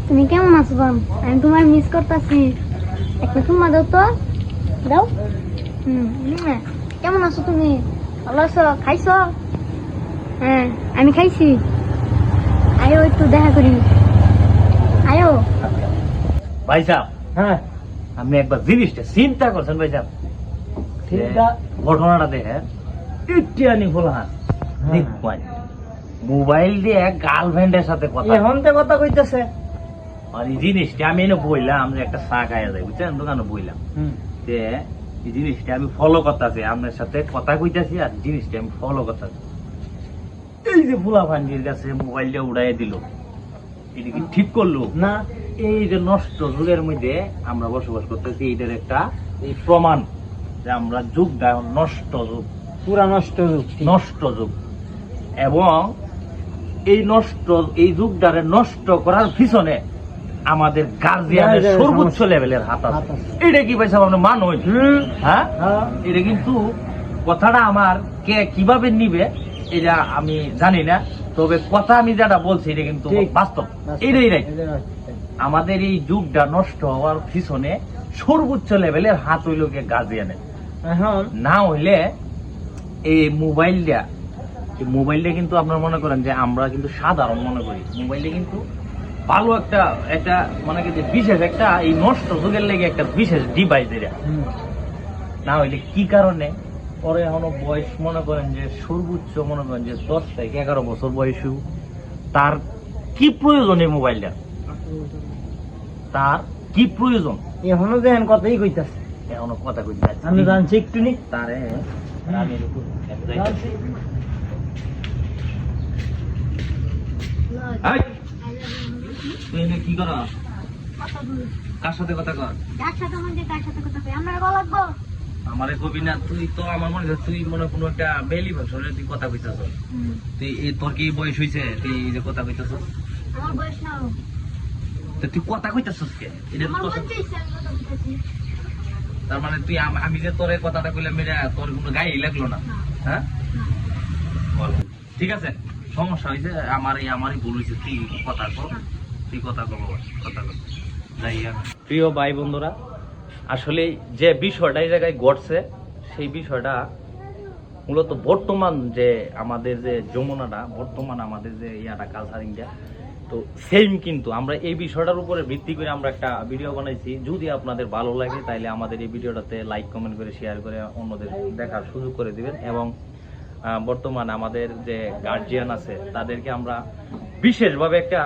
তুমি কেমন আছো বোন? আমি তোমার মিস করতেছি। একটা চুম্মা দাও তো, দাও। কেমন আছো তুমি? ভালো আছো? খাইছো? হ্যাঁ, আমি খাইছি। আয়ো একটু দেখা করি, আয়ো। ভাই সাহেব, হ্যাঁ, আপনি একবার জিনিসটা চিন্তা করছেন ভাই সাহেব? চিন্তা ঘটনাটা দেখেন, ইটিয়ানি ফোলাহান মোবাইল দিয়ে গার্লফ্রেন্ডের সাথে কথা এখন তো কথা কইতেছে। আর এই জিনিসটা আমি এনে বইলাম যে একটা চা খাইয়া যায়, বুঝছেন, দোকানে বইলাম যে এই জিনিসটা আমি ফলো করতেছি, আপনার সাথে কথা কইতাছি আর জিনিসটা আমি ফলো করতেছি। এই যে ফুলা ফান্ডির কাছে মোবাইলটা উড়াই দিল, এটা কি ঠিক করলো না, এই যে নষ্ট যুগের মধ্যে আমরা বসবাস করতেছি, এইটার একটা এই প্রমাণ যে আমরা যুগটা এখন নষ্ট যুগ, পুরা নষ্ট যুগ। নষ্ট যুগ। এবং এই যুগটারে নষ্ট করার পিছনে আমাদের গার্জিয়ানের সর্বোচ্চ লেভেলের হাত আছে। এটা কি পয়সা আপনি মানুষ? হ্যাঁ, এটা কিন্তু কথাটা আমার কে কিভাবে নিবে এটা আমি জানি না, তবে কথা আমি যেটা বলছি এটা কিন্তু বাস্তব। এইটাই রাইট। আমাদের এই যুগটা নষ্ট হওয়ার পিছনে সর্বোচ্চ লেভেলের হাত হইল কে গার্জিয়ানের। না হইলে এই মোবাইলটা কিন্তু আপনার মনে করেন যে আমরা কিন্তু সাধারণ মনে করি, মোবাইলটা কিন্তু ভালো একটা মানে কি বিশেষ একটা এই নষ্ট যুগের লেগে একটা বিশেষ ডিভাইস। এটা না হইলে কি কারণে পরে এখনো বয়স মনে করেন যে সর্বোচ্চ মনে করেন যে 10 থেকে 11 বছর বয়সী, তার কি প্রয়োজন এই মোবাইলটা, তার কি প্রয়োজন এখনো দেখেন কথাই কইতাছে। এখনো কথা কইতে আমি জানছি একটু নি তারে আমি তুই কি কর, কার সাথে কথা কর? আমারে কবি না, তুই তো আমার মনে হয় তুই মনে কোনো একটা বেলি ভাষণে তুই কথা কইতাছ। তুই তোর কি বয়স হয়েছে তুই যে কথা কইতাছ? তুই কথা কইতাছস কে? এটা তো তার মানে তুই আমি যে তোর কথাটা কইলাম এটা তোর কোনো গায়ে লাগলো না? হ্যাঁ, ঠিক আছে, সমস্যা হয়েছে আমারই ভুল হয়েছে। তুই কথা কর, তুই কথা কর, কথা কর। প্রিয় ভাই বন্ধুরা, আসলে যে বিষয়টা এই জায়গায় ঘটছে সেই বিষয়টা মূলত বর্তমান যে আমাদের যে যমুনাটা, বর্তমান আমাদের যে ইয়াটা কালচারিংটা, তো সেম কিন্তু আমরা এই বিষয়টার উপরে ভিত্তি করে আমরা একটা ভিডিও বানাইছি। যদি আপনাদের ভালো লাগে তাহলে আমাদের এই ভিডিওটাতে লাইক কমেন্ট করে শেয়ার করে অন্যদের দেখার সুযোগ করে দিবেন। এবং বর্তমানে আমাদের যে গার্জিয়ান আছে তাদেরকে আমরা বিশেষভাবে একটা